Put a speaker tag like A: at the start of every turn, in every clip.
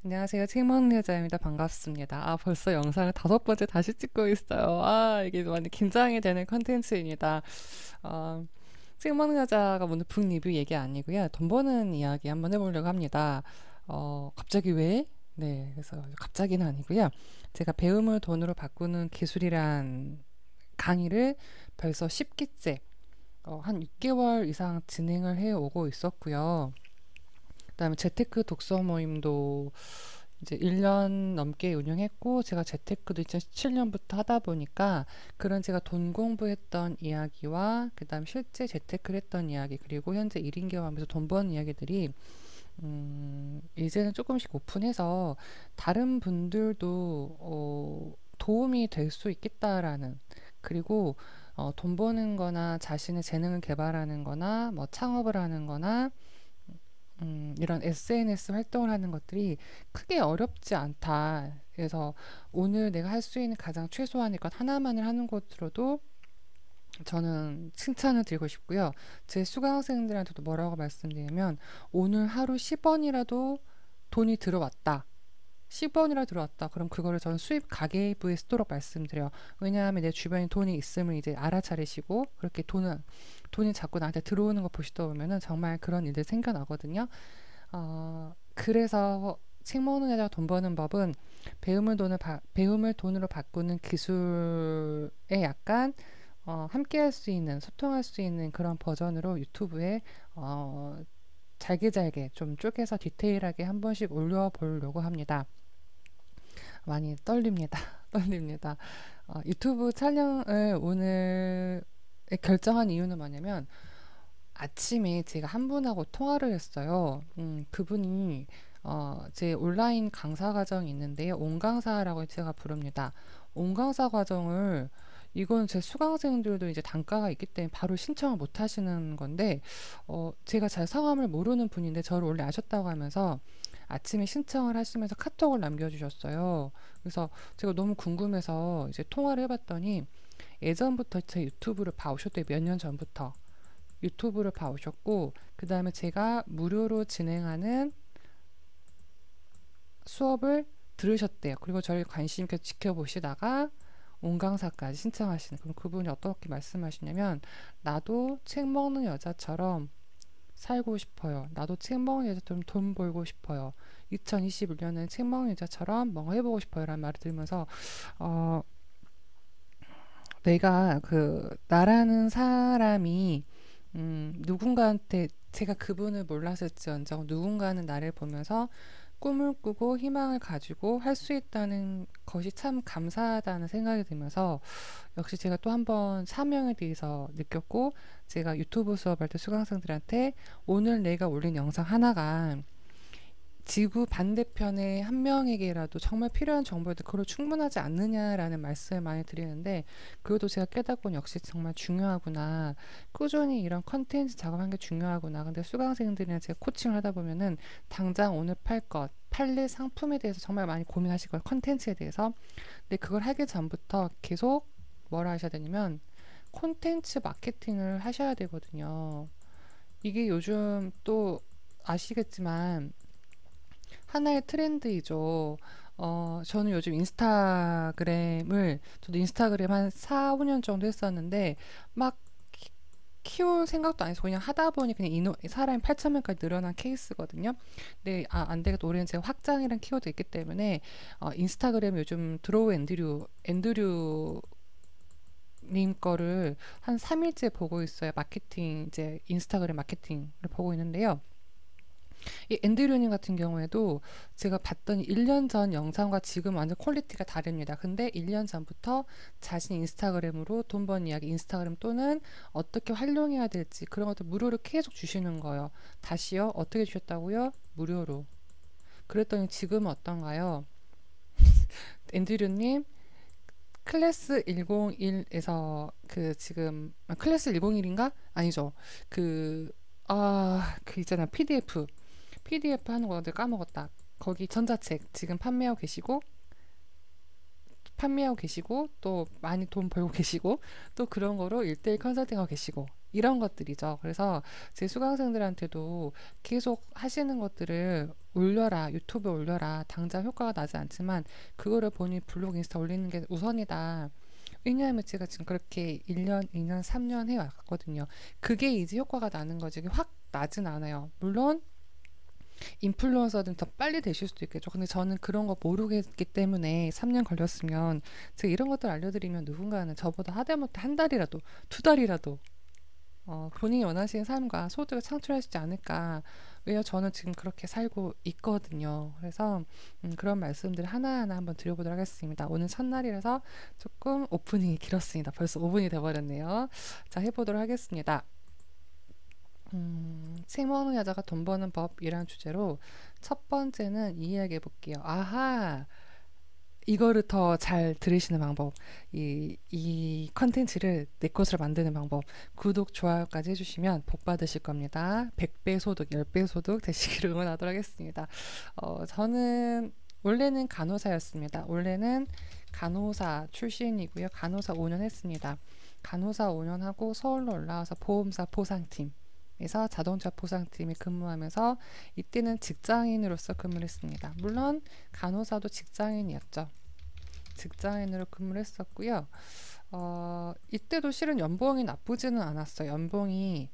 A: 안녕하세요. 책 먹는 여자입니다. 반갑습니다. 벌써 영상을 5번째 다시 찍고 있어요. 이게 많이 긴장이 되는 컨텐츠입니다. 어, 책 먹는 여자가 오늘 북 리뷰 얘기 아니고요. 돈 버는 이야기 한번 해보려고 합니다. 갑자기 왜? 네, 그래서 갑자기는 아니고요. 제가 배움을 돈으로 바꾸는 기술이란 강의를 벌써 10기째, 한 6개월 이상 진행을 해오고 있었고요. 그다음에 재테크 독서 모임도 이제 1년 넘게 운영했고, 제가 재테크도 2017년부터 하다 보니까 그런 제가 돈 공부했던 이야기와 그다음 실제 재테크를 했던 이야기, 그리고 현재 1인 경험하면서 돈 버는 이야기들이 이제는 조금씩 오픈해서 다른 분들도 도움이 될 수 있겠다라는, 그리고 돈 버는 거나 자신의 재능을 개발하는 거나 뭐 창업을 하는 거나 이런 SNS 활동을 하는 것들이 크게 어렵지 않다. 그래서 오늘 내가 할 수 있는 가장 최소한의 것 하나만을 하는 것으로도 저는 칭찬을 드리고 싶고요. 제 수강생들한테도 뭐라고 말씀드리냐면, 오늘 하루 10원이라도 돈이 들어왔다. 10원이라 들어왔다. 그럼 그거를 저는 수입 가계부에 쓰도록 말씀드려요. 왜냐하면 내 주변에 돈이 있음을 이제 알아차리시고, 그렇게 돈이 자꾸 나한테 들어오는 거 보시다 보면은 정말 그런 일들이 생겨나거든요. 그래서 책 먹는 여자가 돈 버는 법은 배움을 돈으로 바꾸는 기술에 약간 함께 할 수 있는, 소통할 수 있는 그런 버전으로 유튜브에 잘게 좀 쪼개서 디테일하게 한 번씩 올려보려고 합니다. 많이 떨립니다. 떨립니다. 유튜브 촬영을 오늘 결정한 이유는 뭐냐면, 아침에 제가 한 분하고 통화를 했어요. 그분이 제 온라인 강사 과정이 있는데요. 온강사라고 제가 부릅니다. 온강사 과정을, 이건 제 수강생들도 이제 단가가 있기 때문에 바로 신청을 못 하시는 건데, 제가 잘 성함을 모르는 분인데 저를 원래 아셨다고 하면서 아침에 신청을 하시면서 카톡을 남겨주셨어요. 그래서 제가 너무 궁금해서 이제 통화를 해봤더니, 예전부터 제 유튜브를 봐오셨대요. 몇 년 전부터 유튜브를 봐오셨고, 그 다음에 제가 무료로 진행하는 수업을 들으셨대요. 그리고 저를 관심 있게 지켜보시다가 온강사까지 신청하시는, 그럼 그분이 어떻게 말씀하시냐면, 나도 책 먹는 여자처럼 살고 싶어요. 나도 책 먹는 여자처럼 돈 벌고 싶어요. 2021년에 책 먹는 여자처럼 뭔가 해보고 싶어요. 라는 말을 들으면서, 어, 내가 나라는 사람이, 누군가한테, 제가 그분을 몰랐을지언정 누군가는 나를 보면서 꿈을 꾸고 희망을 가지고 할 수 있다는 것이 참 감사하다는 생각이 들면서, 역시 제가 또 한 번 사명에 대해서 느꼈고, 제가 유튜브 수업할 때 수강생들한테 오늘 내가 올린 영상 하나가 지구 반대편의 한 명에게라도 정말 필요한 정보인데 그걸 충분하지 않느냐라는 말씀을 많이 드리는데, 그것도 제가 깨닫곤 역시 정말 중요하구나. 꾸준히 이런 컨텐츠 작업하는 게 중요하구나. 근데 수강생들이랑 제가 코칭을 하다 보면은 당장 오늘 팔릴 상품에 대해서 정말 많이 고민하실 거예요. 컨텐츠에 대해서. 근데 그걸 하기 전부터 계속 뭐라 하셔야 되냐면, 콘텐츠 마케팅을 하셔야 되거든요. 이게 요즘 또 아시겠지만 하나의 트렌드이죠. 저는 요즘 저도 인스타그램 한 4, 5년 정도 했었는데, 막 키울 생각도 안 해서 그냥 하다 보니 그냥 사람이 8,000명까지 늘어난 케이스거든요. 근데 안 되겠다. 올해는 제가 확장이란 키워드 있기 때문에 인스타그램 요즘 드로우 앤드류 님 거를 한 3일째 보고 있어요. 마케팅, 이제 인스타그램 마케팅을 보고 있는데요. 이 앤드류님 같은 경우에도 제가 봤더니 1년 전 영상과 지금 완전 퀄리티가 다릅니다. 근데 1년 전부터 자신 인스타그램으로 돈 버는 이야기, 인스타그램 또는 어떻게 활용해야 될지 그런 것들 무료로 계속 주시는 거예요. 다시요? 어떻게 주셨다고요? 무료로. 그랬더니 지금은 어떤가요? 앤드류님, 클래스 101에서 지금 클래스 101인가? 아니죠. 있잖아. PDF 하는 거 내가 까먹었다. 거기 전자책 지금 판매하고 계시고 또 많이 돈 벌고 계시고 또 그런 거로 1대1 컨설팅하고 계시고, 이런 것들이죠. 그래서 제 수강생들한테도 계속 하시는 것들을 올려라, 유튜브에 올려라. 당장 효과가 나지 않지만 그거를 본인 블로그, 인스타 올리는 게 우선이다. 왜냐하면 제가 지금 그렇게 1년, 2년, 3년 해왔거든요. 그게 이제 효과가 나는 거지. 이게 확 나진 않아요. 물론 인플루언서든 더 빨리 되실 수도 있겠죠. 근데 저는 그런 거 모르겠기 때문에 3년 걸렸으면 제가 이런 것들 알려드리면 누군가는 저보다 하다못해 한 달이라도, 두 달이라도 본인이 원하시는 삶과 소득을 창출하시지 않을까. 왜요? 저는 지금 그렇게 살고 있거든요. 그래서 그런 말씀들 하나하나 한번 드려보도록 하겠습니다. 오늘 첫날이라서 조금 오프닝이 길었습니다. 벌써 5분이 돼버렸네요. 자, 해보도록 하겠습니다. 책 먹는 여자가 돈 버는 법이란 주제로 첫 번째는 이야기해 볼게요. 아하! 이거를 더 잘 들으시는 방법, 이 컨텐츠를 내 것으로 만드는 방법, 구독, 좋아요까지 해주시면 복 받으실 겁니다. 100배 소득, 10배 소득 되시기를 응원하도록 하겠습니다. 저는 원래는 간호사였습니다. 원래는 간호사 출신이고요. 간호사 5년 했습니다. 간호사 5년 하고 서울로 올라와서 보험사 보상팀 에서 자동차 보상팀에 근무하면서 이때는 직장인으로서 근무를 했습니다. 물론 간호사도 직장인이었죠. 직장인으로 근무를 했었고요. 이때도 실은 연봉이 나쁘지는 않았어요. 연봉이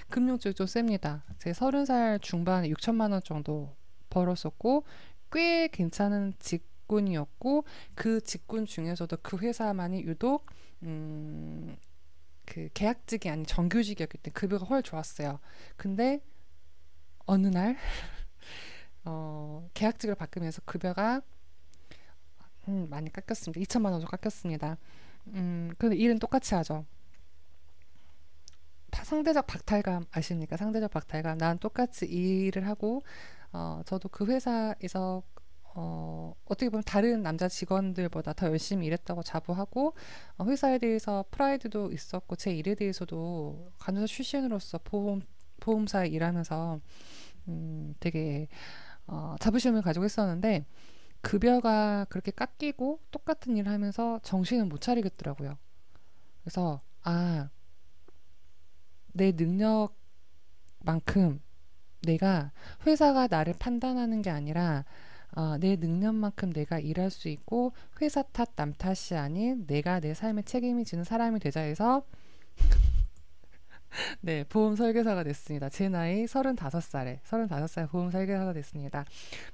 A: 금융 쪽이 좀 셉니다. 제 30살 중반에 6천만 원 정도 벌었었고 꽤 괜찮은 직군이었고 그 직군 중에서도 그 회사만이 유독 그 계약직이 아닌 정규직이었기 때문에 급여가 훨 좋았어요. 근데 어느 날 계약직으로 바꾸면서 급여가 많이 깎였습니다. 2천만 원 정도 깎였습니다. 근데 일은 똑같이 하죠. 상대적 박탈감 아십니까? 상대적 박탈감. 난 똑같이 일을 하고 저도 그 회사에서 어떻게 보면 다른 남자 직원들보다 더 열심히 일했다고 자부하고 회사에 대해서 프라이드도 있었고 제 일에 대해서도 간호사 출신으로서 보험사에 일하면서 되게 자부심을 가지고 있었는데 급여가 그렇게 깎이고 똑같은 일을 하면서 정신을 못 차리겠더라고요. 그래서 내 능력만큼 내가 회사가 나를 판단하는 게 아니라 내 능력만큼 내가 일할 수 있고 회사 탓, 남 탓이 아닌 내가 내 삶에 책임이 지는 사람이 되자 해서 네, 보험 설계사가 됐습니다. 제 나이 35살 보험 설계사가 됐습니다.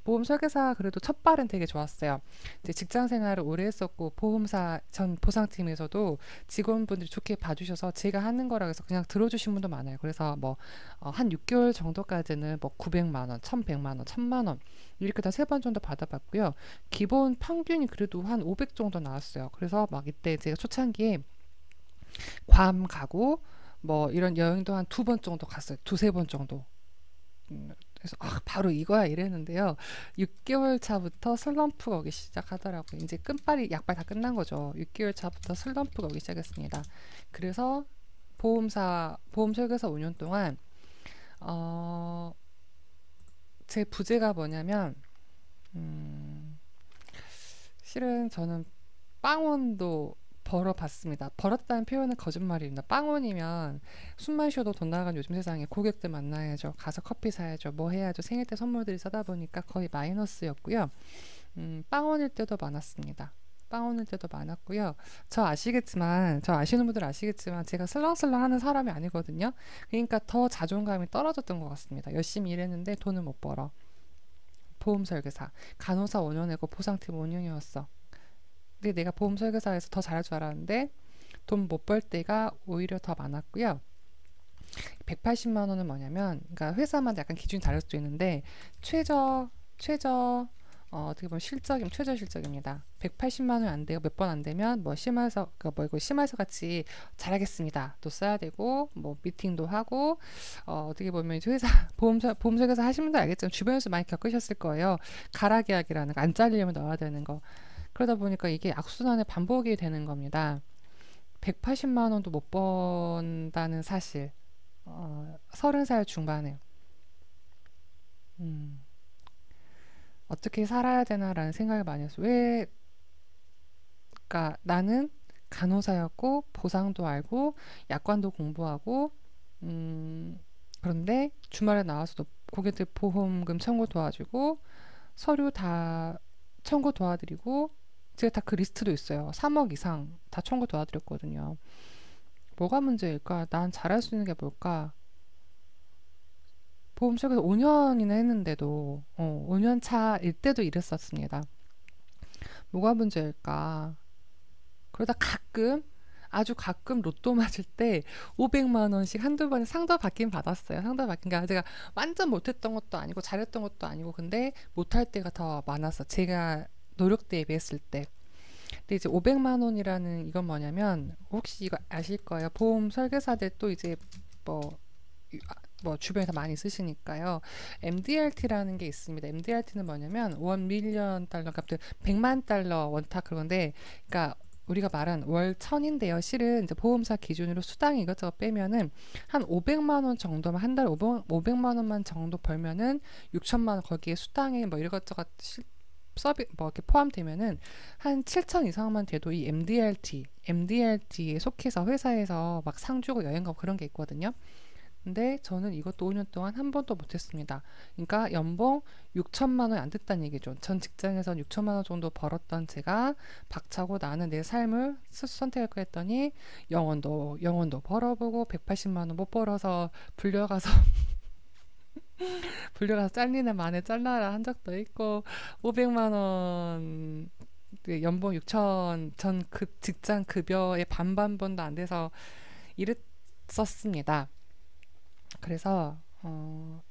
A: 보험 설계사 그래도 첫 발은 되게 좋았어요. 이제 직장 생활을 오래 했었고 보험사 전 보상팀에서도 직원분들이 좋게 봐주셔서 제가 하는 거라 해서 그냥 들어주신 분도 많아요. 그래서 뭐 한 6개월 정도까지는 뭐 900만 원, 1,100만 원, 1,000만 원 이렇게 다 3번 정도 받아봤고요. 기본 평균이 그래도 한 500 정도 나왔어요. 그래서 막 이때 제가 초창기에 괌 가고 뭐 이런 여행도 한 2번 정도 갔어요. 두세 번 정도. 그래서 바로 이거야 이랬는데요. 6개월 차부터 슬럼프가 오기 시작하더라고요. 이제 끝발이 약발 다 끝난 거죠. 6개월 차부터 슬럼프가 오기 시작했습니다. 그래서 보험 설계사 5년 동안 제 부재가 뭐냐면 실은 저는 빵원도 벌어봤습니다. 벌었다는 표현은 거짓말입니다. 빵원이면 숨만 쉬어도 돈 나가는 요즘 세상에 고객들 만나야죠. 가서 커피 사야죠. 뭐 해야죠. 생일 때 선물들이 싸다 보니까 거의 마이너스였고요. 빵원일 때도 많았습니다. 빵원일 때도 많았고요. 저 아시는 분들 아시겠지만 제가 슬렁슬렁 하는 사람이 아니거든요. 그러니까 더 자존감이 떨어졌던 것 같습니다. 열심히 일했는데 돈을 못 벌어. 보험 설계사, 간호사 5년이고 보상팀 5년이었어. 근데 내가 보험 설계사에서 더 잘할 줄 알았는데 돈 못 벌 때가 오히려 더 많았고요. 180만 원은 뭐냐면, 그러니까 회사마다 약간 기준이 다를 수도 있는데 최저 어떻게 보면 최저 실적입니다. 180만 원 안 돼요. 몇 번 안 되면 뭐 심할서 이거 심할서 같이 잘하겠습니다. 또 써야 되고 뭐 미팅도 하고 어떻게 보면 회사 보험 설계사 하시는 분들 알겠지만 주변에서 많이 겪으셨을 거예요. 가락 계약이라는 거, 안 잘리려면 넣어야 되는 거. 그러다 보니까 이게 악순환의 반복이 되는 겁니다. 180만 원도 못 번다는 사실. 30살 중반에 어떻게 살아야 되나라는 생각을 많이 했어요. 그러니까 나는 간호사였고 보상도 알고 약관도 공부하고 그런데 주말에 나와서도 고객들 보험금 청구 도와주고 서류 다 청구 도와드리고 제가 다 그 리스트도 있어요. 3억 이상 다 청구 도와드렸거든요. 뭐가 문제일까? 난 잘할 수 있는 게 뭘까? 보험 쪽에서 5년이나 했는데도 5년 차일 때도 이랬었습니다. 뭐가 문제일까? 그러다 가끔 아주 가끔 로또 맞을 때 500만 원씩 한두 번에 상도 받긴 받았어요. 상도 받긴 게 제가 완전 못했던 것도 아니고 잘했던 것도 아니고 근데 못할 때가 더 많았어. 제가 노력 대비했을 때. 근데 이제 500만 원이라는 이건 뭐냐면 혹시 이거 아실 거예요. 보험 설계사들 또 이제 뭐 뭐 주변에서 많이 쓰시니까요. MDRT라는 게 있습니다. MDRT는 뭐냐면 1 밀리언 달러, 그러니까 100만 달러 원탁 그건데, 그러니까 우리가 말한 월 1000인데요. 실은 이제 보험사 기준으로 수당 이것저것 빼면은 한 500만 원 정도만 한 달에 500만 원만 정도 벌면은 6천만 원 거기에 수당에 뭐 이것저것 서비 뭐 이렇게 포함되면은 한 7천 이상만 돼도 이 MDRT에 속해서 회사에서 막 상 주고 여행 가고 그런 게 있거든요. 근데 저는 이것도 5년 동안 한 번도 못했습니다. 그러니까 연봉 6천만 원이 안 됐다는 얘기죠. 전 직장에서 6천만 원 정도 벌었던 제가 박차고 나는 내 삶을 선택할 거 했더니 영원도 벌어보고 180만 원 못 벌어서 불려가서 불려가서 잘리는 만에 잘라라 한 적도 있고 500만 원 연봉 6천 전 그 직장 급여의 반반번도 안 돼서 이랬었습니다. 그래서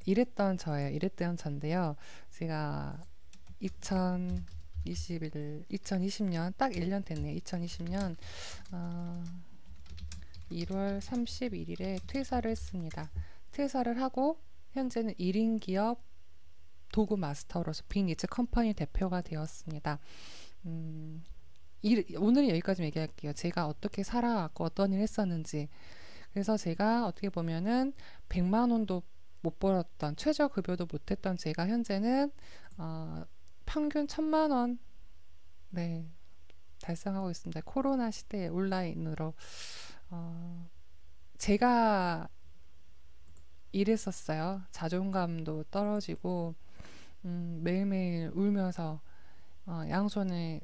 A: 이랬던 전데요. 제가 2020년 딱 1년 됐네요. 2020년 1월 31일에 퇴사를 했습니다. 퇴사를 하고 현재는 1인 기업 도구 마스터로서 빅리츠 컴퍼니 대표가 되었습니다. 오늘은 여기까지 얘기할게요. 제가 어떻게 살아왔고 어떤 일 했었는지. 그래서 제가 어떻게 보면은 100만 원도 못 벌었던 최저급여도 못했던 제가 현재는 평균 1000만 원 네, 달성하고 있습니다. 코로나 시대에 온라인으로 제가 이랬었어요. 자존감도 떨어지고 매일매일 울면서 양손에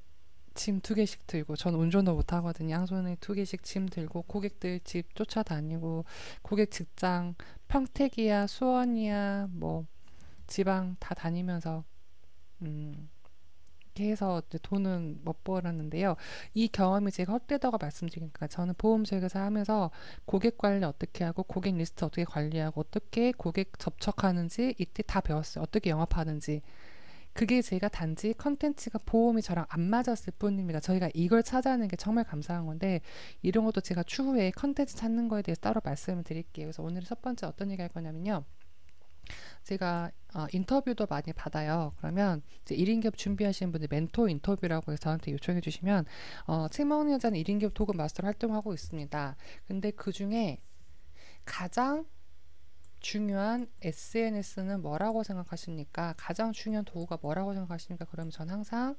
A: 짐 2개씩 들고 전 운전도 못하거든요. 양손에 2개씩 짐 들고 고객들 집 쫓아다니고 고객 직장 평택이야 수원이야 뭐 지방 다 다니면서 이렇게 해서 돈은 못 벌었는데요. 이 경험이 제가 헛되다고 말씀드리니까 저는 보험 설계사 하면서 고객 관리 어떻게 하고 고객 리스트 어떻게 관리하고 어떻게 고객 접촉하는지 이때 다 배웠어요. 어떻게 영업하는지. 그게 제가 단지 컨텐츠가 보험이 저랑 안 맞았을 뿐입니다. 저희가 이걸 찾아내는 게 정말 감사한 건데 이런 것도 제가 추후에 컨텐츠 찾는 거에 대해서 따로 말씀을 드릴게요. 그래서 오늘 첫 번째 어떤 얘기 할 거냐면요. 제가 인터뷰도 많이 받아요. 그러면 이제 1인 기업 준비하시는 분들 멘토 인터뷰라고 해서 저한테 요청해 주시면 책 먹는 여자는 1인 기업 도구 마스터로 활동하고 있습니다. 근데 그 중에 가장 중요한 SNS는 뭐라고 생각하십니까? 가장 중요한 도구가 뭐라고 생각하십니까? 그러면 전 항상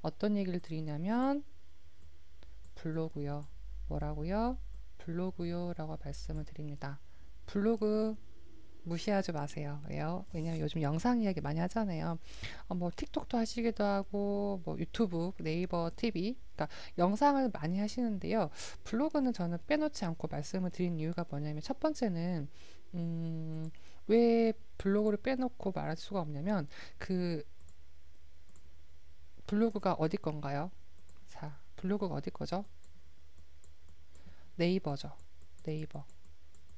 A: 어떤 얘기를 드리냐면 블로그요. 뭐라고요? 블로그요 라고 말씀을 드립니다. 블로그 무시하지 마세요. 왜요? 왜냐면 요즘 영상 이야기 많이 하잖아요. 뭐 틱톡도 하시기도 하고 뭐 유튜브, 네이버 TV, 그러니까 영상을 많이 하시는데요. 블로그는 저는 빼놓지 않고 말씀을 드린 이유가 뭐냐면 첫 번째는 왜 블로그를 빼놓고 말할 수가 없냐면 그 블로그가 어디 건가요? 자, 블로그가 어디 거죠? 네이버죠. 네이버.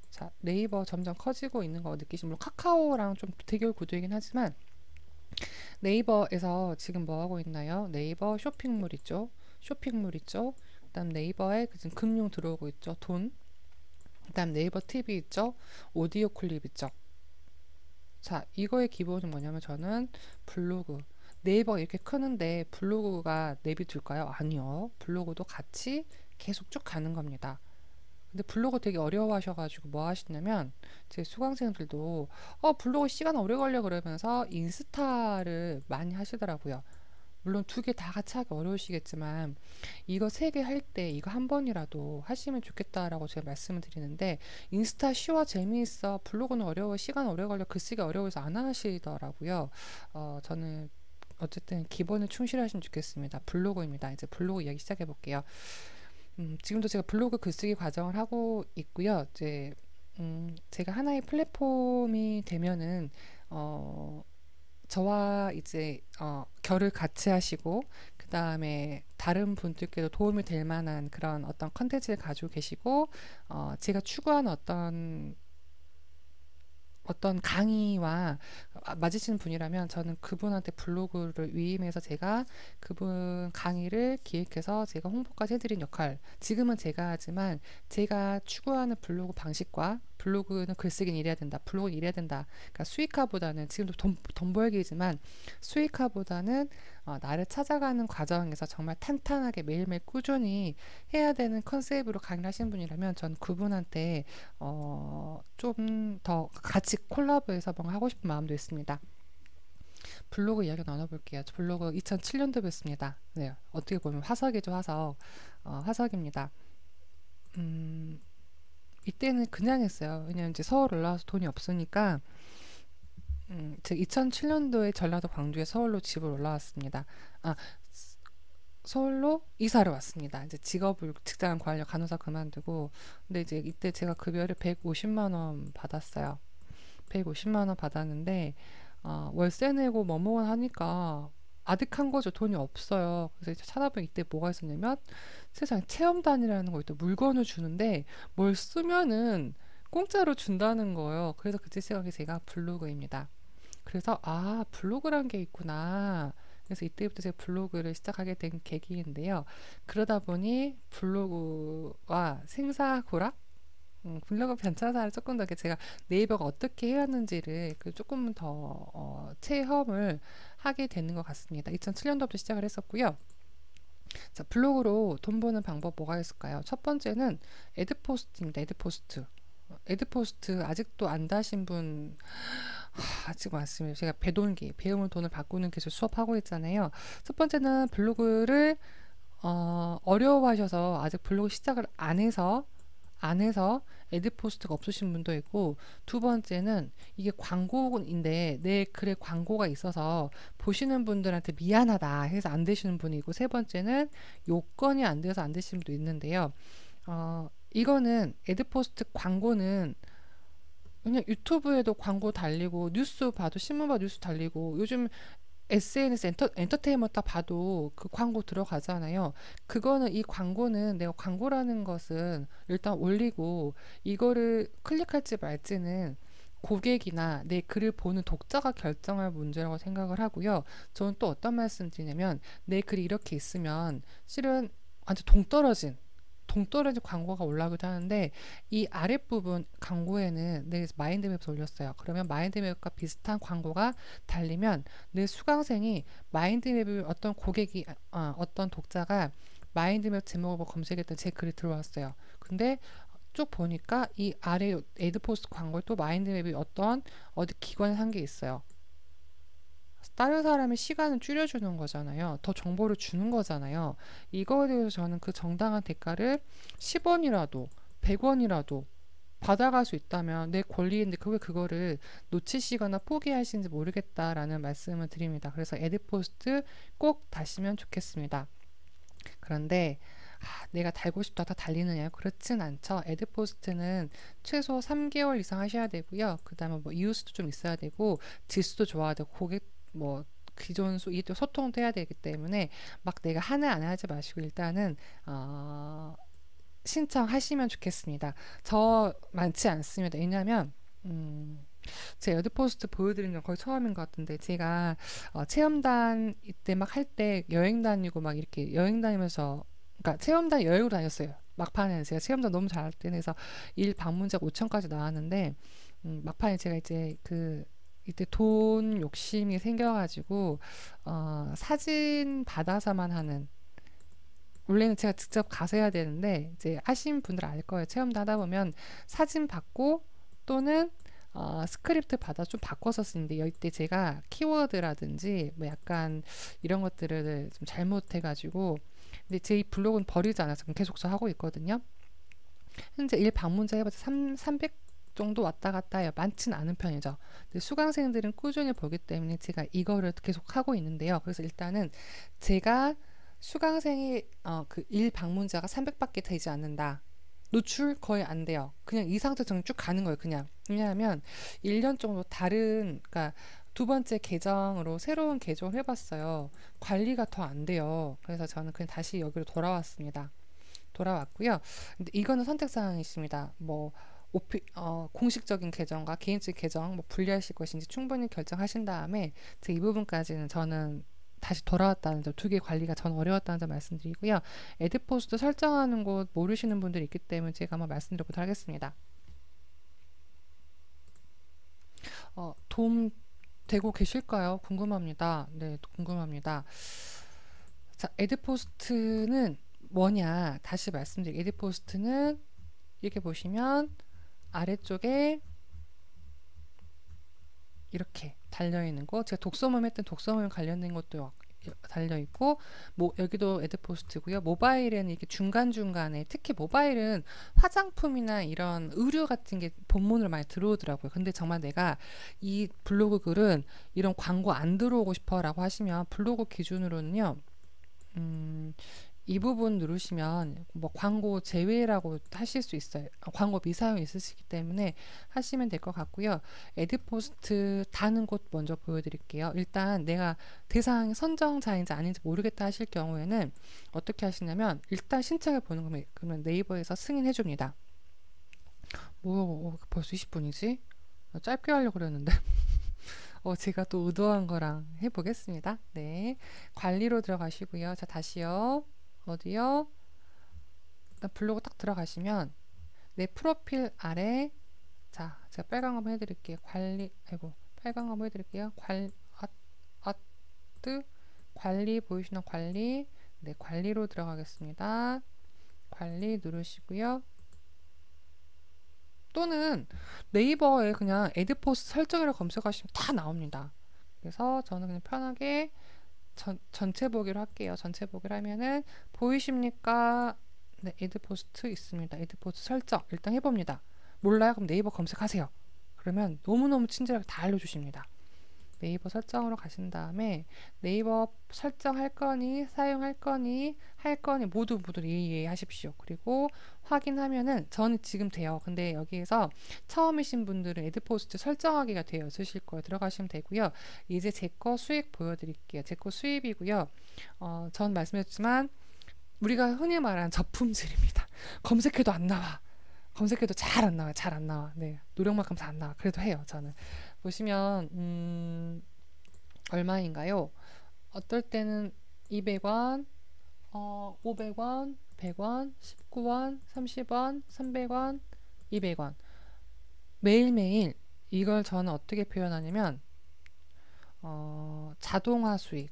A: 자, 네이버 점점 커지고 있는 거 느끼시면 물론 카카오랑 좀 대결 구도이긴 하지만 네이버에서 지금 뭐 하고 있나요? 네이버 쇼핑몰 있죠? 쇼핑몰 있죠? 그다음 네이버에 지금 금융 들어오고 있죠? 돈. 그다음 네이버 TV 있죠? 오디오 클립 있죠? 자, 이거의 기본은 뭐냐면 저는 블로그 네이버 이렇게 크는데 블로그가 내비둘까요? 아니요. 블로그도 같이 계속 쭉 가는 겁니다. 근데 블로그 되게 어려워하셔가지고 뭐 하시냐면 제 수강생들도 블로그 시간 오래 걸려 그러면서 인스타를 많이 하시더라고요. 물론 두 개 다 같이 하기 어려우시겠지만 이거 세 개 할 때 이거 한 번이라도 하시면 좋겠다라고 제가 말씀을 드리는데, 인스타 쉬워 재미있어, 블로그는 어려워, 시간 오래 걸려, 글쓰기 어려워서 안 하시더라고요. 저는 어쨌든 기본에 충실하시면 좋겠습니다. 블로그입니다. 이제 블로그 이야기 시작해 볼게요. 지금도 제가 블로그 글쓰기 과정을 하고 있고요. 이제 제가 하나의 플랫폼이 되면은 저와 이제 결을 같이 하시고, 그 다음에 다른 분들께도 도움이 될 만한 그런 어떤 컨텐츠를 가지고 계시고, 제가 추구하는 어떤 강의와 맞으시는 분이라면 저는 그분한테 블로그를 위임해서 제가 그분 강의를 기획해서 제가 홍보까지 해드린 역할, 지금은 제가 하지만 제가 추구하는 블로그 방식과, 블로그는 글쓰기는 이래야 된다, 블로그는 이래야 된다, 그러니까 수익화보다는, 지금도 돈 벌기지만 수익화보다는 나를 찾아가는 과정에서 정말 탄탄하게 매일매일 꾸준히 해야 되는 컨셉으로 강의를 하시는 분이라면 전 그분한테 좀 더 같이 콜라보해서 뭔가 하고 싶은 마음도 있습니다. 블로그 이야기 나눠볼게요. 블로그 2007년도 였습니다. 네, 어떻게 보면 화석이죠, 화석. 화석입니다. 이때는 그냥 했어요. 왜냐면 이제 서울 올라와서 돈이 없으니까, 제가 2007년도에 전라도 광주에 서울로 집을 올라왔습니다. 서울로 이사를 왔습니다. 이제 직장을 구하려 간호사 그만두고. 근데 이제 이때 제가 급여를 150만 원 받았어요. 150만 원 받았는데 월세 내고 뭐뭐 하니까 아득한 거죠. 돈이 없어요. 그래서 이제 찾아보면 이때 뭐가 있었냐면, 세상에 체험단이라는 거, 또 물건을 주는데 뭘 쓰면은 공짜로 준다는 거예요. 그래서 그때 생각이 제가 블로그입니다. 그래서 블로그란 게 있구나. 그래서 이때부터 제가 블로그를 시작하게 된 계기인데요. 그러다 보니 블로그와 생사고락, 블로그 편차사를 조금 더 이렇게 제가 네이버가 어떻게 해왔는지를 조금 더 체험을 하게 되는 것 같습니다. 2007년도부터 시작을 했었고요. 자, 블로그로 돈 버는 방법 뭐가 있을까요? 첫 번째는 애드포스트입니다. 애드포스트 아직도 안 다신 분 아직 많습니다. 제가 배동기, 배우면 돈을 바꾸는 기술 수업하고 있잖아요. 첫 번째는 블로그를 어려워하셔서 아직 블로그 시작을 안 해서 애드포스트가 없으신 분도 있고, 두 번째는 이게 광고인데 내 글에 광고가 있어서 보시는 분들한테 미안하다 해서 안 되시는 분이 있고, 세 번째는 요건이 안 돼서 안 되시는 분도 있는데요. 이거는 애드포스트 광고는 그냥 유튜브에도 광고 달리고, 뉴스 봐도, 신문 봐도 뉴스 달리고, 요즘 SNS 엔터테인먼트 봐도 그 광고 들어가잖아요. 이 광고는, 내가 광고라는 것은 일단 올리고 이거를 클릭할지 말지는 고객이나 내 글을 보는 독자가 결정할 문제라고 생각을 하고요. 저는 또 어떤 말씀 드리냐면, 내 글이 이렇게 있으면 실은 완전 동떨어진 광고가 올라오기도 하는데, 이 아랫부분 광고에는 내 마인드맵에서 올렸어요. 그러면 마인드맵과 비슷한 광고가 달리면 내 수강생이 마인드맵을, 어떤 독자가 마인드맵 제목을 보고 검색했던 제 글이 들어왔어요. 근데 쭉 보니까 이 아래 애드포스트 광고에 또 마인드맵이 어디 기관에 한 게 있어요. 다른 사람의 시간을 줄여주는 거잖아요. 더 정보를 주는 거잖아요. 이거에 대해서 저는 그 정당한 대가를 10원이라도 100원이라도 받아갈 수 있다면 내 권리인데, 그거를 놓치시거나 포기하시는지 모르겠다라는 말씀을 드립니다. 그래서 애드포스트 꼭 다시면 좋겠습니다. 그런데 내가 달고 싶다 다 달리느냐? 그렇진 않죠. 애드포스트는 최소 3개월 이상 하셔야 되고요. 그 다음에 뭐 이웃수도 좀 있어야 되고, 지수도 좋아야 되고, 기존 이또 소통도 해야 되기 때문에 막 내가 하나 안 하지 마시고 일단은 신청하시면 좋겠습니다. 저 많지 않습니다. 왜냐하면 제 애드포스트 보여드리는 건 거의 처음인 것 같은데, 제가 체험단 이때 막 할 때 여행 다니고 막 이렇게 여행 다니면서, 그러니까 체험단 여행으로 다녔어요. 막판에 제가 체험단 너무 잘할 때는 해서 일 방문자가 5천까지 나왔는데, 막판에 제가 이제 이때 돈 욕심이 생겨가지고 사진 받아서만 하는, 원래는 제가 직접 가서 해야 되는데, 이제 하신 분들 알 거예요. 체험도 하다 보면 사진 받고, 또는 스크립트 받아 좀 바꿔서 쓰는데 이때 제가 키워드라든지 뭐 약간 이런 것들을 좀 잘못해가지고, 근데 제 이 블로그는 버리지 않아서 계속 저 하고 있거든요. 현재 일 방문자 해봤자 300 정도 왔다 갔다 해요. 많지는 않은 편이죠. 근데 수강생들은 꾸준히 보기 때문에 제가 이거를 계속 하고 있는데요. 그래서 일단은 제가 수강생이 그 일 방문자가 300밖에 되지 않는다. 노출 거의 안 돼요. 그냥 이 상태 정쭉 가는 거예요. 그냥. 왜냐하면 1년 정도 다른, 그러니까 두 번째 계정으로 새로운 계정을 해봤어요. 관리가 더 안 돼요. 그래서 저는 그냥 다시 여기로 돌아왔습니다. 돌아왔고요. 근데 이거는 선택사항이 있습니다. 뭐 공식적인 계정과 개인적 계정 뭐 분리하실 것인지 충분히 결정하신 다음에 이 부분까지는 저는 다시 돌아왔다는 점, 두 개 관리가 전 어려웠다는 점 말씀드리고요. 에드포스트 설정하는 곳 모르시는 분들이 있기 때문에 제가 한번 말씀드려보도록 하겠습니다. 도움 되고 계실까요? 궁금합니다. 네, 궁금합니다. 자, 에드포스트는 뭐냐? 다시 말씀드릴게요. 에드포스트는 이렇게 보시면 아래쪽에 이렇게 달려있는 거, 제가 독서모임 했던 독서모임 관련된 것도 달려있고, 뭐 여기도 에드포스트고요. 모바일에는 이렇게 중간중간에, 특히 모바일은 화장품이나 이런 의류 같은 게 본문으로 많이 들어오더라고요. 근데 정말 내가 이 블로그 글은 이런 광고 안 들어오고 싶어 라고 하시면 블로그 기준으로는요, 이 부분 누르시면 뭐 광고 제외라고 하실 수 있어요. 광고 미사용 있으시기 때문에 하시면 될 것 같고요. 에드포스트 다는 곳 먼저 보여드릴게요. 일단 내가 대상 선정자인지 아닌지 모르겠다 하실 경우에는 어떻게 하시냐면 일단 신청해 보는 거면, 그러면 네이버에서 승인해 줍니다. 뭐 벌써 20분이지? 짧게 하려고 그랬는데 제가 또 의도한 거랑 해보겠습니다. 네, 관리로 들어가시고요. 자, 다시요. 어디요? 일단 블로그 딱 들어가시면 내 프로필 아래, 자, 제가 빨간 거 한번 해드릴게요. 관리, 아이고, 빨간 거 한번 해드릴게요. 아트, 관리 보이시는 관리, 네, 관리로 들어가겠습니다. 관리 누르시고요. 또는 네이버에 그냥 에드포스 설정이라고 검색하시면 다 나옵니다. 그래서 저는 그냥 편하게 전체 보기로 할게요. 전체 보기로 하면은 보이십니까? 네, 에드포스트 있습니다. 에드포스트 설정 일단 해봅니다. 몰라요? 그럼 네이버 검색하세요. 그러면 너무너무 친절하게 다 알려주십니다. 네이버 설정으로 가신 다음에 네이버 설정할 거니 사용할 거니 할 거니 모두 예 하십시오. 그리고 확인하면은 저는 지금 돼요. 근데 여기에서 처음이신 분들은 에드포스트 설정하기가 되어 있으실 거예요. 들어가시면 되고요. 이제 제 거 수익 보여드릴게요. 제 거 수입이고요. 전 말씀드렸지만 우리가 흔히 말하는 저품질입니다. 검색해도 안 나와. 검색해도 잘 안 나와요. 잘 안 나와. 네, 노력만큼 잘 안 나와. 그래도 해요. 저는 보시면 얼마인가요? 어떨 때는 200원, 500원, 100원, 19원, 30원, 300원, 200원. 매일매일 이걸 저는 어떻게 표현하냐면 자동화 수익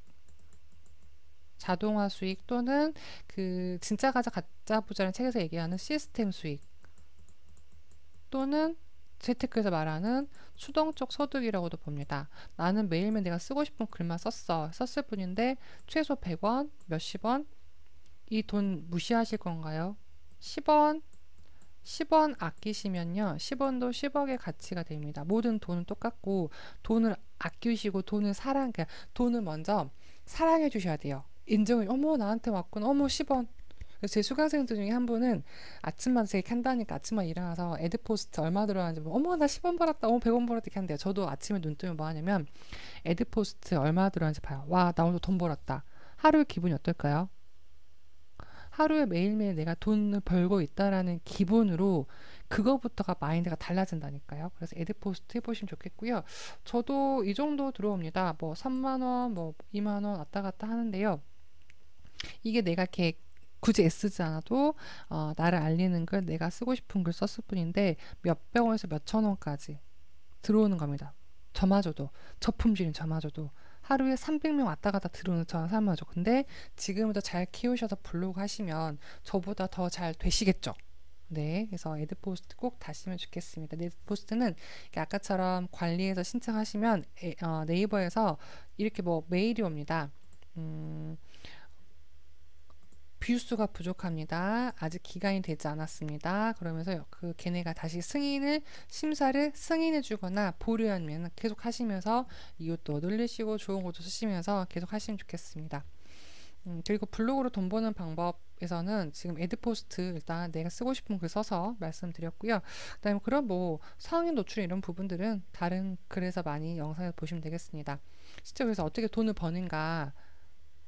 A: 또는 그 진짜 가짜 부자라는 책에서 얘기하는 시스템 수익 또는 재테크에서 말하는 수동적 소득이라고도 봅니다. 나는 매일매일 내가 쓰고 싶은 글만 썼을 뿐인데 최소 100원, 몇십 원, 이 돈 무시하실 건가요? 10원 아끼시면요, 10원도 10억의 가치가 됩니다. 모든 돈은 똑같고 돈을 아끼시고 그러니까 돈을 먼저 사랑해 주셔야 돼요. 인정을, 어머 나한테 왔구나, 어머 10원. 제 수강생들 중에 한 분은 아침마다 제가 한다니까 아침마다 일어나서 에드포스트 얼마 들어가는지 어머 나 10원 벌었다, 어머 100원 벌었다 이렇게 한대요. 저도 아침에 눈 뜨면 뭐 하냐면 에드포스트 얼마 들어가는지 봐요. 와, 나 오늘 돈 벌었다. 하루의 기분이 어떨까요? 하루에 매일매일 내가 돈을 벌고 있다라는 기분으로 그거부터가 마인드가 달라진다니까요. 그래서 에드포스트 해보시면 좋겠고요. 저도 이 정도 들어옵니다. 뭐 3만원, 뭐 2만원 왔다 갔다 하는데요. 이게 내가 이렇게 굳이 애쓰지 않아도 나를 알리는 글, 내가 쓰고 싶은 글 썼을 뿐인데 몇백 원에서 몇천 원까지 들어오는 겁니다. 저마저도, 저품질인 저마저도 하루에 300명 왔다 갔다 들어오는 저 사람마저. 근데 지금부터 잘 키우셔서 블로그 하시면 저보다 더 잘 되시겠죠. 네, 그래서 에드포스트 꼭 다시면 좋겠습니다. 에드포스트는 아까처럼 관리해서 신청하시면 네이버에서 이렇게 뭐 메일이 옵니다. 뷰수가 부족합니다. 아직 기간이 되지 않았습니다. 그러면서 걔네가 다시 심사를 승인해 주거나 보류하면 계속 하시면서 이웃도 늘리시고 좋은 것도 쓰시면서 계속 하시면 좋겠습니다. 그리고 블로그로 돈 버는 방법에서는 지금 에드포스트 일단 내가 쓰고 싶은 글 써서 말씀드렸고요. 그다음에 그런 뭐 상인 노출 이런 부분들은 다른 글에서 많이 영상에서 보시면 되겠습니다. 실제 그래서 어떻게 돈을 버는가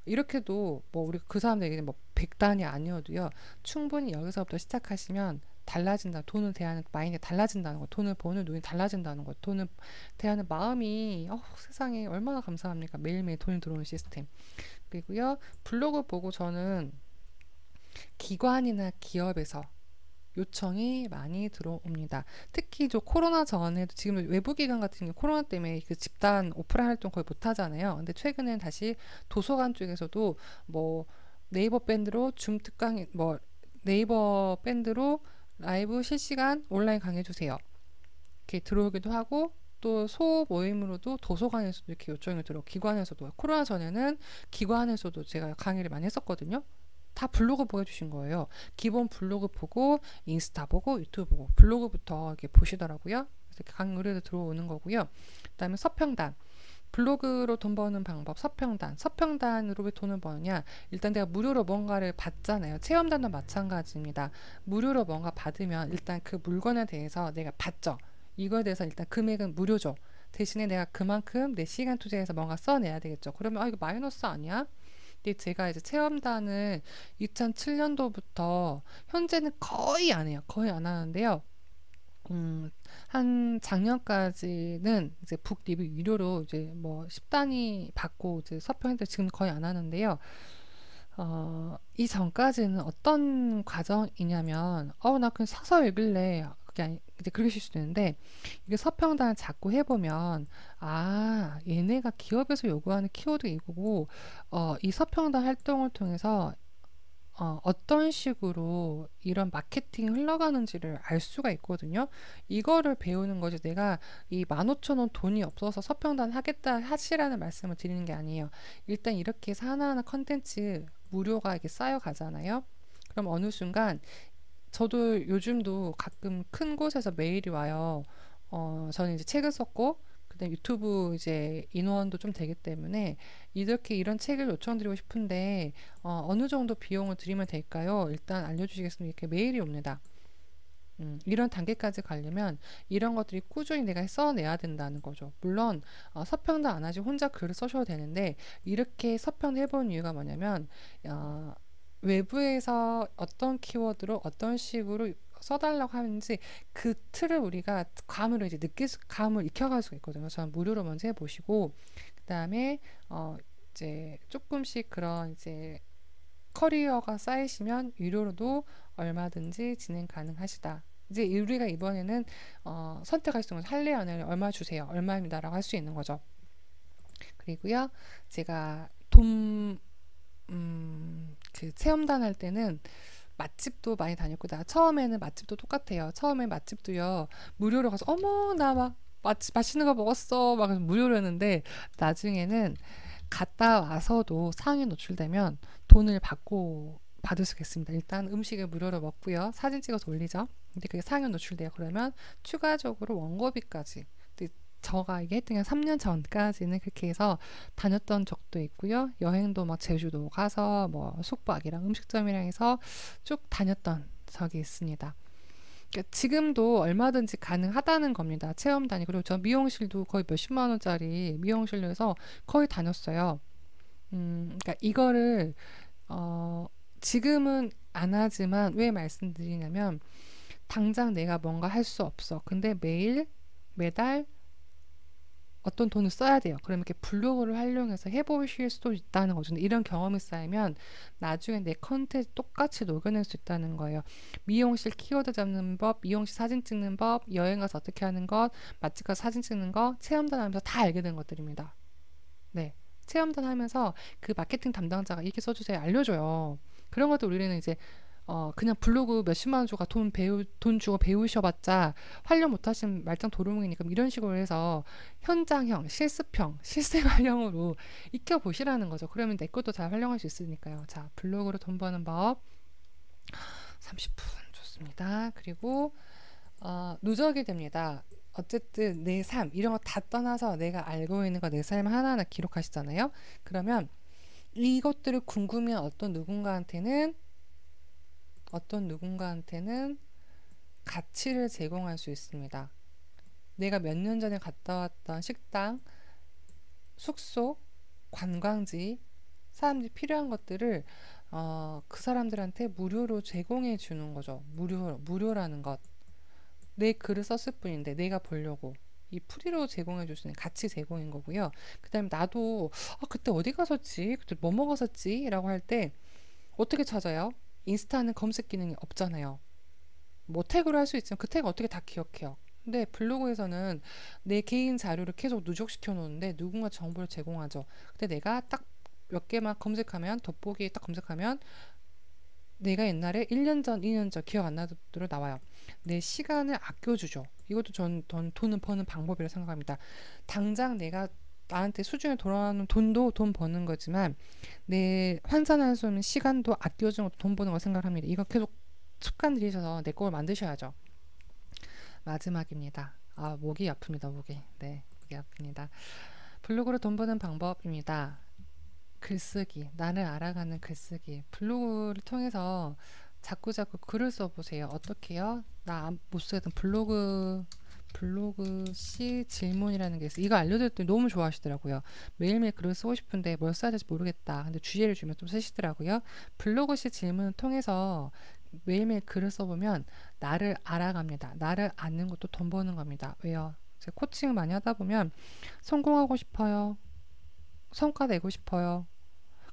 A: 이렇게도 뭐 우리 그 사람들에게 뭐 100단이 아니어도요. 충분히 여기서부터 시작하시면 달라진다. 돈을 대하는 마인드가 달라진다는 거. 돈을 버는 눈이 달라진다는 거. 돈을 대하는 마음이 세상에 얼마나 감사합니까? 매일매일 돈이 들어오는 시스템. 그리고요. 블로그 보고 저는 기관이나 기업에서 요청이 많이 들어옵니다. 특히 저 코로나 전에도 지금 외부기관 같은 경우 코로나 때문에 그 집단 오프라인 활동 거의 못 하잖아요. 근데 최근엔 다시 도서관 쪽에서도 뭐 네이버 밴드로 줌 특강, 뭐 네이버 밴드로 라이브 실시간 온라인 강의 주세요. 이렇게 들어오기도 하고 또 소모임으로도 도서관에서도 이렇게 요청이 들어오고 기관에서도 코로나 전에는 기관에서도 제가 강의를 많이 했었거든요. 다 블로그 보여주신 거예요. 기본 블로그 보고 인스타 보고 유튜브 보고 블로그부터 이렇게 보시더라고요. 그래서 강의 의뢰도 들어오는 거고요. 그다음에 서평단. 블로그로 돈 버는 방법 서평단으로 왜 돈을 버느냐. 일단 내가 무료로 뭔가를 받잖아요. 체험단도 마찬가지입니다. 무료로 뭔가 받으면 일단 그 물건에 대해서 내가 받죠. 이거에 대해서 일단 금액은 무료죠. 대신에 내가 그만큼 내 시간 투자해서 뭔가 써내야 되겠죠. 그러면 이거 마이너스 아니야? 근데 제가 이제 체험단을 2007년도부터 현재는 거의 안 해요. 거의 안 하는데요. 한 작년까지는 이제 북 리뷰 유료로 이제 뭐 10단위 받고 이제 서평했는데 지금 거의 안 하는데요. 이 전까지는 어떤 과정이냐면, 나 그냥 사서 읽을래. 그게 아니, 이제 그러실 수도 있는데, 이게 서평단을 자꾸 해보면, 얘네가 기업에서 요구하는 키워드 이거고, 이 서평단 활동을 통해서 어떤 식으로 이런 마케팅이 흘러가는지를 알 수가 있거든요. 이거를 배우는 거지 내가 이 15,000원 돈이 없어서 서평단 하겠다 하시라는 말씀을 드리는 게 아니에요. 일단 이렇게 해서 하나하나 컨텐츠 무료가 이렇게 쌓여가잖아요. 그럼 어느 순간 저도 요즘도 가끔 큰 곳에서 메일이 와요. 저는 이제 책을 썼고 그다음 유튜브 이제 인원도 좀 되기 때문에 이렇게 이런 책을 요청드리고 싶은데 어느 정도 비용을 드리면 될까요? 일단 알려주시겠습니까? 이렇게 메일이 옵니다. 이런 단계까지 가려면 이런 것들이 꾸준히 내가 써내야 된다는 거죠. 물론 서평도 안 하지 혼자 글을 써셔도 되는데 이렇게 서평을 해본 이유가 뭐냐면 외부에서 어떤 키워드로 어떤 식으로 써달라고 하는지 그 틀을 우리가 감을 이제 감을 익혀갈 수가 있거든요. 저는 무료로 먼저 해보시고 그 다음에 이제 조금씩 그런 이제 커리어가 쌓이시면 유료로도 얼마든지 진행 가능하시다. 이제 우리가 이번에는 선택할 수 있는 건 할래 안 할래 얼마 주세요. 얼마입니다라고 할 수 있는 거죠. 그리고요, 제가 그 체험단 할 때는 맛집도 많이 다녔고 나 처음에는 맛집도 똑같아요. 처음에 맛집도요 무료로 가서 어머 나 막 맛있는 거 먹었어 막 무료로 했는데 나중에는 갔다 와서도 상황이 노출되면 돈을 받을 수가 있습니다. 일단 음식을 무료로 먹고요. 사진 찍어서 올리죠. 근데 그게 상황이 노출돼요. 그러면 추가적으로 원고비까지 저가 이게 했던 게 3년 전까지는 그렇게 해서 다녔던 적도 있고요. 여행도 막 제주도 가서 뭐 숙박이랑 음식점이랑 해서 쭉 다녔던 적이 있습니다. 그러니까 지금도 얼마든지 가능하다는 겁니다. 체험단이. 그리고 저 미용실도 거의 몇십만 원짜리 미용실로 해서 거의 다녔어요. 그러니까 이거를 지금은 안 하지만 왜 말씀드리냐면 당장 내가 뭔가 할 수 없어. 근데 매달 어떤 돈을 써야 돼요. 그러면 이렇게 블로그를 활용해서 해보실 수도 있다는 거죠. 근데 이런 경험이 쌓이면 나중에 내 컨텐츠 똑같이 녹여낼 수 있다는 거예요. 미용실 키워드 잡는 법, 미용실 사진 찍는 법, 여행 가서 어떻게 하는 것, 맛집 가서 사진 찍는 거, 체험단 하면서 다 알게 된 것들입니다. 네. 체험단 하면서 그 마케팅 담당자가 이렇게 써주세요. 알려줘요. 그런 것도 우리는 이제 그냥 블로그 몇십만 원 주고 돈 주고 배우셔봤자 활용 못하신 말짱 도루묵이니까 이런 식으로 해서 현장형, 실습형, 실생활형으로 익혀보시라는 거죠. 그러면 내 것도 잘 활용할 수 있으니까요. 자, 블로그로 돈 버는 법 30분 좋습니다. 그리고 누적이 됩니다. 어쨌든 내 삶 이런 거 다 떠나서 내가 알고 있는 거 내 삶 하나하나 기록하시잖아요. 그러면 이것들을 궁금해한 어떤 누군가한테는 가치를 제공할 수 있습니다. 내가 몇 년 전에 갔다 왔던 식당, 숙소, 관광지, 사람들이 필요한 것들을 그 사람들한테 무료로 제공해 주는 거죠. 무료라는 것. 내 글을 썼을 뿐인데 내가 보려고 이 프리로 제공해 줄 수 있는 가치 제공인 거고요. 그 다음에 나도 그때 어디 갔었지? 그때 뭐 먹었었지? 라고 할 때 어떻게 찾아요? 인스타는 검색 기능이 없잖아요. 뭐 태그를 할 수 있지만 그 태그 어떻게 다 기억해요? 근데 블로그에서는 내 개인 자료를 계속 누적시켜 놓는데 누군가 정보를 제공하죠. 근데 내가 딱 몇 개만 검색하면 돋보기 딱 검색하면 내가 옛날에 1년 전, 2년 전 기억 안 나도록 나와요. 내 시간을 아껴주죠. 이것도 전 돈을 버는 방법이라고 생각합니다. 당장 내가 나한테 수중에 돌아오는 돈도 돈 버는 거지만 내 환산할 수 없는 시간도 아껴주는 것도 돈 버는 거 생각합니다. 이거 계속 습관 들이셔서 내 걸 만드셔야죠. 마지막입니다. 목이 아픕니다. 목이. 네, 목이 아픕니다. 블로그로 돈 버는 방법입니다. 글쓰기, 나를 알아가는 글쓰기. 블로그를 통해서 자꾸자꾸 글을 써보세요. 어떻게요? 나 못 쓰던 블로그 시 질문이라는 게 있어요. 이거 알려드렸더니 너무 좋아하시더라고요. 매일매일 글을 쓰고 싶은데 뭘 써야 될지 모르겠다. 근데 주제를 주면 좀 쓰시더라고요. 블로그 시 질문을 통해서 매일매일 글을 써보면 나를 알아갑니다. 나를 아는 것도 돈 버는 겁니다. 왜요? 제가 코칭을 많이 하다 보면 성공하고 싶어요. 성과 내고 싶어요.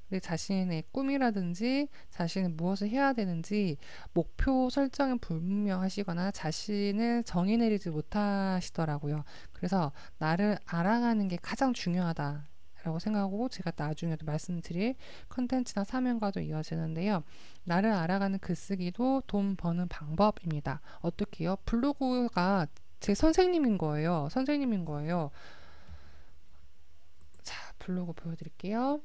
A: 내 자신의 꿈이라든지 자신은 무엇을 해야 되는지 목표 설정은 불분명하시거나 자신을 정의 내리지 못하시더라고요. 그래서 나를 알아가는 게 가장 중요하다라고 생각하고 제가 나중에도 말씀드릴 컨텐츠나 사명과도 이어지는데요. 나를 알아가는 글쓰기도 돈 버는 방법입니다. 어떻게요? 블로그가 제 선생님인 거예요. 자, 블로그 보여드릴게요.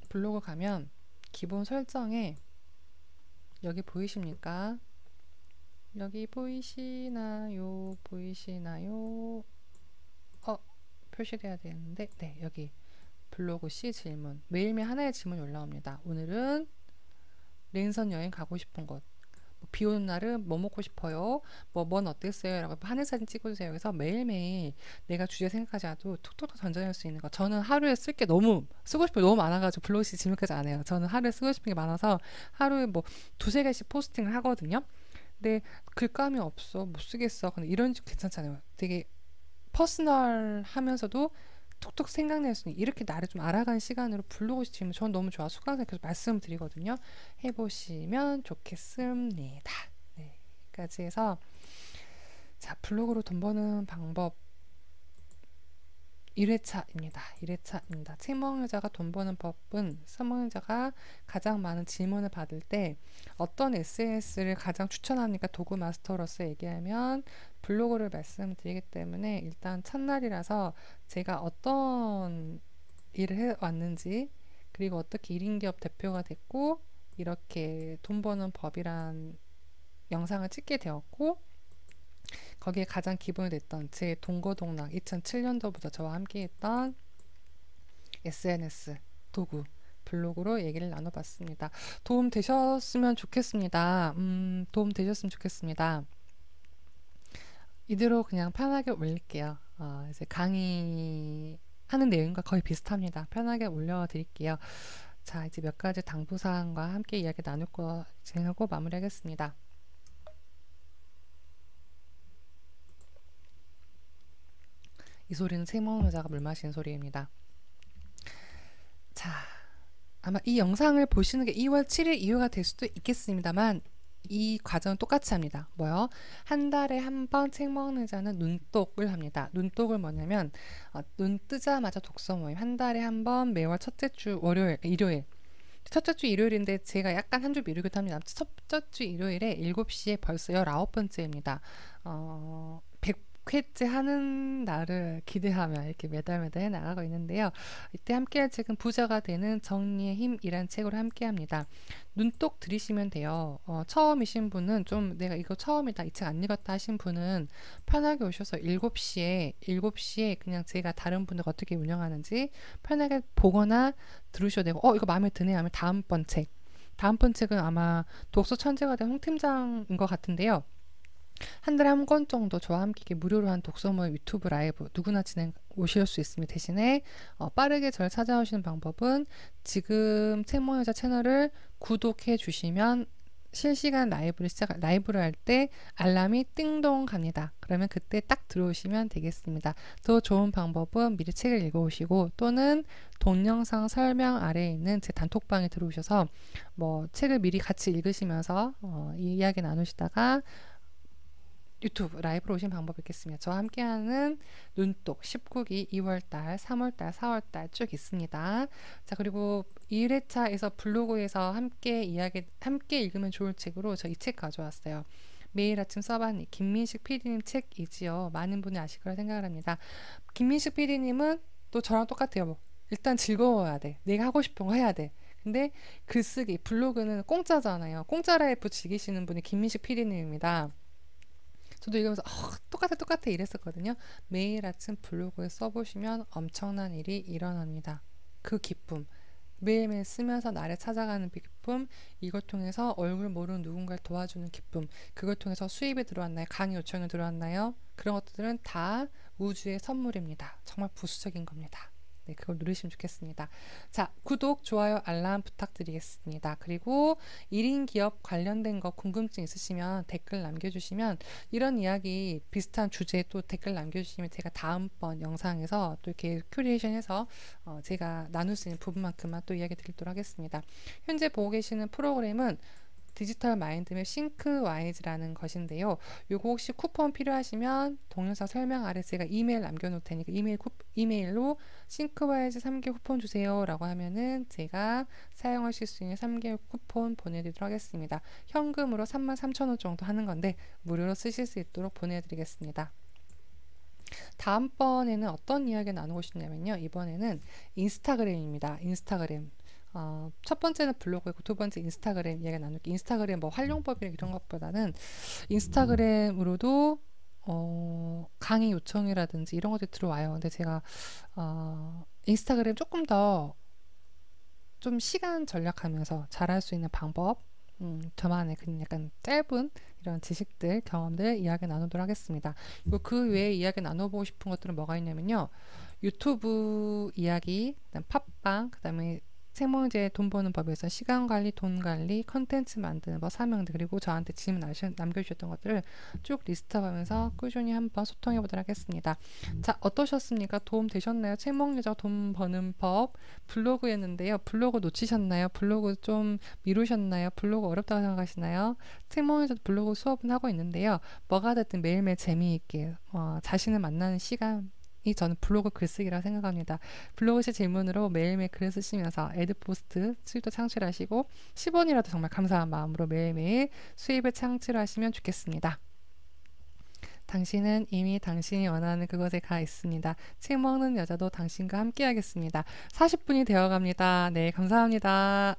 A: 블로그 가면 기본 설정에 여기 보이십니까? 여기 보이시나요? 표시돼야 되는데 네, 여기 블로그 C 질문 매일매일 하나의 질문이 올라옵니다. 오늘은 랜선 여행 가고 싶은 곳, 비 오는 날은 뭐 먹고 싶어요? 뭔 어땠어요? 라고 하늘 사진 찍어주세요. 그래서 매일매일 내가 주제 생각하지 않아도 툭툭툭 던져낼 수 있는 거. 저는 하루에 쓸 게 쓰고 싶은 게 너무 많아가지고 블로그시 질문까지 안 해요. 저는 하루에 쓰고 싶은 게 많아서 하루에 뭐 두세 개씩 포스팅을 하거든요. 근데 글감이 없어. 못 쓰겠어. 근데 이런 식 괜찮잖아요. 되게 퍼스널 하면서도 툭툭 생각낼 수 있는 이렇게 나를 좀 알아가는 시간으로 블로그 시면 전 너무 좋아. 수강생 계속 말씀드리거든요. 해보시면 좋겠습니다. 네, 여기까지 해서 자, 블로그로 돈 버는 방법 1회차입니다. 책 먹는 여자가 돈 버는 법은 써먹는 여자가 가장 많은 질문을 받을 때 어떤 SNS를 가장 추천합니까? 도구 마스터로서 얘기하면 블로그를 말씀드리기 때문에 일단 첫날이라서 제가 어떤 일을 해왔는지 그리고 어떻게 1인 기업 대표가 됐고 이렇게 돈 버는 법이란 영상을 찍게 되었고 거기에 가장 기본이 됐던 제 동거동락 2007년도부터 저와 함께 했던 SNS 도구 블로그로 얘기를 나눠봤습니다. 도움 되셨으면 좋겠습니다. 이대로 그냥 편하게 올릴게요. 이제 강의 하는 내용과 거의 비슷합니다. 편하게 올려드릴게요. 자, 이제 몇 가지 당부사항과 함께 이야기 나눌 거 진행하고 마무리하겠습니다. 이 소리는 책 먹는 여자가 물 마시는 소리입니다. 자, 아마 이 영상을 보시는 게 2월 7일 이후가 될 수도 있겠습니다만 이 과정은 똑같이 합니다. 뭐요? 한 달에 한 번 책 먹는 여자는 눈독을 합니다. 눈독을 뭐냐면 눈 뜨자마자 독서 모임 한 달에 한 번 매월 첫째 주 일요일 첫째 주 일요일인데 제가 약간 한 주 미루기도 합니다. 첫째 주 일요일에 7시에 벌써 19번째입니다. 100회째 하는 날을 기대하며 이렇게 매달 매달 해나가고 있는데요. 이때 함께할 책은 부자가 되는 정리의 힘이란 책으로 함께합니다. 눈독 들이시면 돼요. 처음이신 분은 좀 내가 이거 처음이다, 이 책 안 읽었다 하신 분은 편하게 오셔서 7시에 그냥 제가 다른 분들 어떻게 운영하는지 편하게 보거나 들으셔도 되고, 이거 마음에 드네 하면 다음번 책은 아마 독서 천재가 된 홍 팀장인 것 같은데요. 한 달에 한 권 정도 저와 함께 무료로 한 독서 모임 유튜브 라이브 누구나 진행 오실 수 있습니다. 대신에 빠르게 저를 찾아오시는 방법은 지금 책모여자 채널을 구독해 주시면 실시간 라이브를 할 때 알람이 띵동 갑니다. 그러면 그때 딱 들어오시면 되겠습니다. 더 좋은 방법은 미리 책을 읽어오시고 또는 동영상 설명 아래에 있는 제 단톡방에 들어오셔서 뭐 책을 미리 같이 읽으시면서 이야기 나누시다가 유튜브 라이브로 오신 방법이 있겠습니다. 저와 함께하는 눈독 19기 2월달, 3월달, 4월달 쭉 있습니다. 자, 그리고 1회차에서 블로그에서 함께 읽으면 좋을 책으로 저 이 책 가져왔어요. 매일 아침 써봤니 김민식 PD님 책이지요. 많은 분이 아실 거라 생각을 합니다. 김민식 PD님은 또 저랑 똑같아요. 뭐 일단 즐거워야 돼. 내가 하고 싶은 거 해야 돼. 근데 글쓰기, 블로그는 공짜잖아요. 공짜 라이프 즐기시는 분이 김민식 PD님입니다. 저도 읽으면서 똑같아 이랬었거든요. 매일 아침 블로그에 써보시면 엄청난 일이 일어납니다. 그 기쁨, 매일매일 쓰면서 나를 찾아가는 기쁨, 이걸 통해서 얼굴 모르는 누군가를 도와주는 기쁨, 그걸 통해서 수입이 들어왔나요? 강의 요청이 들어왔나요? 그런 것들은 다 우주의 선물입니다. 정말 부수적인 겁니다. 네, 그걸 누르시면 좋겠습니다. 자, 구독, 좋아요, 알람 부탁드리겠습니다. 그리고 1인 기업 관련된 거 궁금증 있으시면 댓글 남겨주시면 이런 이야기 비슷한 주제에 또 댓글 남겨주시면 제가 다음번 영상에서 또 이렇게 큐레이션해서 제가 나눌 수 있는 부분만큼만 또 이야기 드리도록 하겠습니다. 현재 보고 계시는 프로그램은 디지털 마인드맵 싱크와이즈라는 것인데요. 요거 혹시 쿠폰 필요하시면 동영상 설명 아래 제가 이메일 남겨놓을 테니까 이메일로 싱크와이즈 3개월 쿠폰 주세요 라고 하면은 제가 사용하실 수 있는 3개월 쿠폰 보내드리도록 하겠습니다. 현금으로 33,000원 정도 하는 건데 무료로 쓰실 수 있도록 보내드리겠습니다. 다음번에는 어떤 이야기 나누고 싶냐면요. 이번에는 인스타그램입니다. 인스타그램. 첫 번째는 블로그이고 두 번째 인스타그램 이야기 나눌게. 인스타그램 뭐 활용법이나 이런 것보다는 인스타그램으로도 강의 요청이라든지 이런 것들이 들어와요. 근데 제가 인스타그램 조금 더 좀 시간 절약하면서 잘할 수 있는 방법, 저만의 그냥 약간 짧은 이런 지식들, 경험들 이야기 나누도록 하겠습니다. 그리고 그 외에 이야기 나눠보고 싶은 것들은 뭐가 있냐면요. 유튜브 이야기, 그다음 팟빵, 그다음에 생명제 돈 버는 법에서 시간 관리, 돈 관리, 컨텐츠 만드는 법, 사명들, 그리고 저한테 질문 남겨주셨던 것들을 쭉 리스트하면서 꾸준히 한번 소통해 보도록 하겠습니다. 자, 어떠셨습니까? 도움 되셨나요? 책먹여자 돈 버는 법 블로그였는데요. 블로그 놓치셨나요? 블로그 좀 미루셨나요? 블로그 어렵다고 생각하시나요? 책먹여자 블로그 수업은 하고 있는데요. 뭐가 됐든 매일매일 재미있게 자신을 만나는 시간 이 저는 블로그 글쓰기라 생각합니다. 블로그시 질문으로 매일매일 글을 쓰시면서 애드포스트 수입도 창출하시고 10원이라도 정말 감사한 마음으로 매일매일 수입을 창출하시면 좋겠습니다. 당신은 이미 당신이 원하는 그곳에 가 있습니다. 책 먹는 여자도 당신과 함께 하겠습니다. 40분이 되어갑니다. 네, 감사합니다.